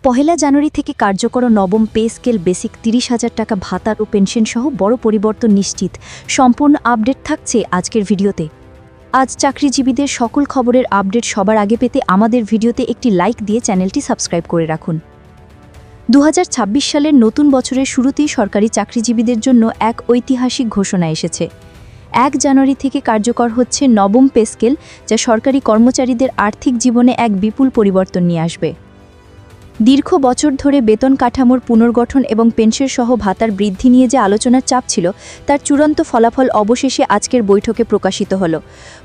পহেলা জানুয়ারি থেকে কার্যকর নবম পে স্কেল বেসিক ৩০,০০০ টাকা ভাতা ও পেনশন সহ বড় পরিবর্তন নিশ্চিত। সম্পূর্ণ আপডেট থাকছে আজকের ভিডিওতে। আজ চাকরিজীবীদের সকল খবরের আপডেট সবার আগে পেতে আমাদের ভিডিওতে একটি লাইক দিয়ে চ্যানেলটি সাবস্ক্রাইব করে রাখুন। ২০২৬ সালের নতুন বছরের শুরুতেই সরকারি চাকরিজীবীদের জন্য এক ঐতিহাসিক ঘোষণা এসেছে। ১ জানুয়ারি থেকে কার্যকর হচ্ছে নবম পে স্কেল, যা সরকারি কর্মচারীদের আর্থিক জীবনে এক বিপুল পরিবর্তন নিয়ে আসবে। দীর্ঘ বছর ধরে বেতন কাঠামোর পুনর্গঠন এবং পেনশন সহ ভাতার বৃদ্ধি নিয়ে যে আলোচনার চাপ ছিল, তার চূড়ান্ত ফলাফল অবশেষে আজকের বৈঠকে প্রকাশিত হল।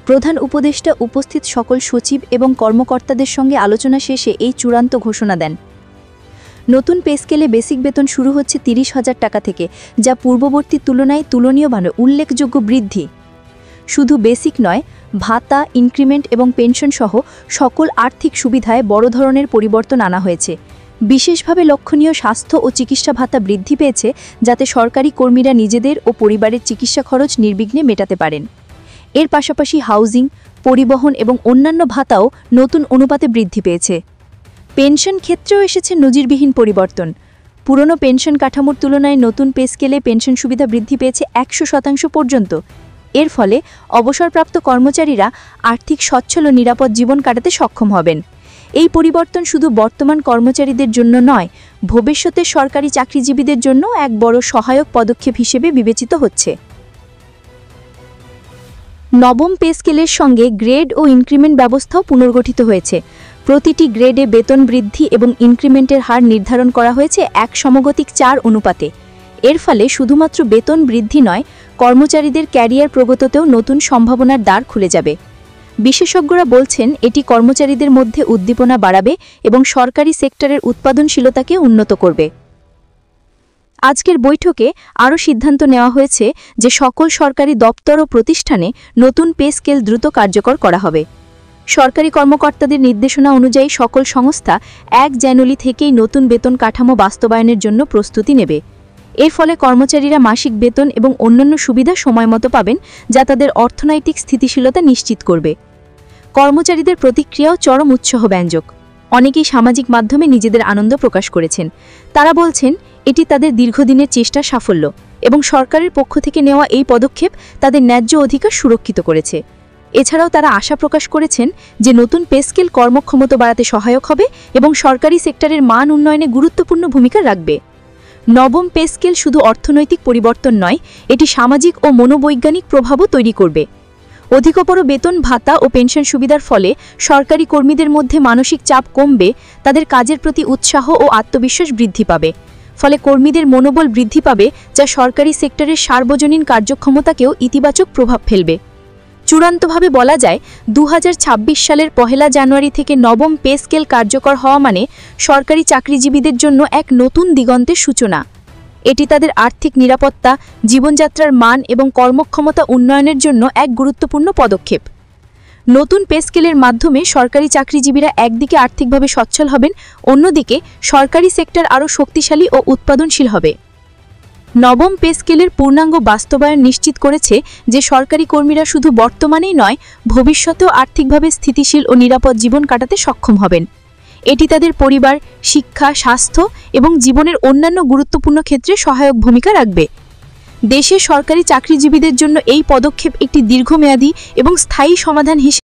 প্রধান উপদেষ্টা উপস্থিত সকল সচিব এবং কর্মকর্তাদের সঙ্গে আলোচনা শেষে এই চূড়ান্ত ঘোষণা দেন। নতুন পে স্কেলে বেসিক বেতন শুরু হচ্ছে ৩০,০০০ টাকা থেকে, যা পূর্ববর্তী তুলনায় তুলনীয়ভাবে উল্লেখযোগ্য বৃদ্ধি। শুধু বেসিক নয়, ভাতা, ইনক্রিমেন্ট এবং পেনশন সহ সকল আর্থিক সুবিধায় বড় ধরনের পরিবর্তন আনা হয়েছে। বিশেষভাবে লক্ষণীয় স্বাস্থ্য ও চিকিৎসা ভাতা বৃদ্ধি পেয়েছে, যাতে সরকারি কর্মীরা নিজেদের ও পরিবারের চিকিৎসা খরচ নির্বিঘ্নে মেটাতে পারেন। এর পাশাপাশি হাউজিং, পরিবহন এবং অন্যান্য ভাতাও নতুন অনুপাতে বৃদ্ধি পেয়েছে। পেনশন ক্ষেত্রেও এসেছে নজিরবিহীন পরিবর্তন। পুরনো পেনশন কাঠামোর তুলনায় নতুন পে স্কেলে পেনশন সুবিধা বৃদ্ধি পেয়েছে ১০০% পর্যন্ত। এর ফলে অবসরপ্রাপ্ত কর্মচারীরা আর্থিক সচ্ছল ও নিরাপদ জীবন কাটাতে সক্ষম হবেন। এই পরিবর্তন শুধু বর্তমান কর্মচারীদের জন্য নয়, ভবিষ্যতের সরকারি চাকরিজীবীদের জন্য এক বড় সহায়ক পদক্ষেপ হিসেবে বিবেচিত হচ্ছে। নবম পে স্কেলের সঙ্গে গ্রেড ও ইনক্রিমেন্ট ব্যবস্থাও পুনর্গঠিত হয়েছে। প্রতিটি গ্রেডে বেতন বৃদ্ধি এবং ইনক্রিমেন্টের হার নির্ধারণ করা হয়েছে ১:৪ অনুপাতে। এর ফলে শুধুমাত্র বেতন বৃদ্ধি নয়, কর্মচারীদের ক্যারিয়ার প্রগতিতেও নতুন সম্ভাবনার দ্বার খুলে যাবে। বিশেষজ্ঞরা বলছেন, এটি কর্মচারীদের মধ্যে উদ্দীপনা বাড়াবে এবং সরকারি সেক্টরের উৎপাদনশীলতাকে উন্নত করবে। আজকের বৈঠকে আরও সিদ্ধান্ত নেওয়া হয়েছে যে সকল সরকারি দপ্তর ও প্রতিষ্ঠানে নতুন পে স্কেল দ্রুত কার্যকর করা হবে। সরকারি কর্মকর্তাদের নির্দেশনা অনুযায়ী সকল সংস্থা ১ জানুয়ারি থেকেই নতুন বেতন কাঠামো বাস্তবায়নের জন্য প্রস্তুতি নেবে। এর ফলে কর্মচারীরা মাসিক বেতন এবং অন্যান্য সুবিধা সময়মতো পাবেন, যা তাদের অর্থনৈতিক স্থিতিশীলতা নিশ্চিত করবে। কর্মচারীদের প্রতিক্রিয়াও চরম উৎসাহব্যঞ্জক। অনেকেই সামাজিক মাধ্যমে নিজেদের আনন্দ প্রকাশ করেছেন। তারা বলছেন, এটি তাদের দীর্ঘদিনের চেষ্টার সাফল্য এবং সরকারের পক্ষ থেকে নেওয়া এই পদক্ষেপ তাদের ন্যায্য অধিকার সুরক্ষিত করেছে। এছাড়াও তারা আশা প্রকাশ করেছেন যে নতুন পে স্কেল কর্মক্ষমতা বাড়াতে সহায়ক হবে এবং সরকারি সেক্টরের মান উন্নয়নে গুরুত্বপূর্ণ ভূমিকা রাখবে। নবম পে স্কেল শুধু অর্থনৈতিক পরিবর্তন নয়, এটি সামাজিক ও মনোবৈজ্ঞানিক প্রভাবও তৈরি করবে। অধিকতর বেতন, ভাতা ও পেনশন সুবিধার ফলে সরকারি কর্মীদের মধ্যে মানসিক চাপ কমবে, তাদের কাজের প্রতি উৎসাহ ও আত্মবিশ্বাস বৃদ্ধি পাবে। ফলে কর্মীদের মনোবল বৃদ্ধি পাবে, যা সরকারি সেক্টরের সার্বজনীন কার্যক্ষমতাকেও ইতিবাচক প্রভাব ফেলবে। চূড়ান্তভাবে বলা যায়, ২০২৬ সালের পহেলা জানুয়ারি থেকে নবম পে স্কেল কার্যকর হওয়া মানে সরকারি চাকরিজীবীদের জন্য এক নতুন দিগন্তের সূচনা। এটি তাদের আর্থিক নিরাপত্তা, জীবনযাত্রার মান এবং কর্মক্ষমতা উন্নয়নের জন্য এক গুরুত্বপূর্ণ পদক্ষেপ। নতুন পে স্কেলের মাধ্যমে সরকারি চাকরিজীবীরা একদিকে আর্থিকভাবে সচ্ছল হবেন, অন্যদিকে সরকারি সেক্টর আরও শক্তিশালী ও উৎপাদনশীল হবে। নবম পে স্কেলের পূর্ণাঙ্গ বাস্তবায়ন নিশ্চিত করেছে যে সরকারি কর্মীরা শুধু বর্তমানেই নয়, ভবিষ্যতেও আর্থিকভাবে স্থিতিশীল ও নিরাপদ জীবন কাটাতে সক্ষম হবেন। এটি তাদের পরিবার, শিক্ষা, স্বাস্থ্য এবং জীবনের অন্যান্য গুরুত্বপূর্ণ ক্ষেত্রে সহায়ক ভূমিকা রাখবে। দেশের সরকারি চাকরিজীবীদের জন্য এই পদক্ষেপ একটি দীর্ঘমেয়াদী এবং স্থায়ী সমাধান হিসেবে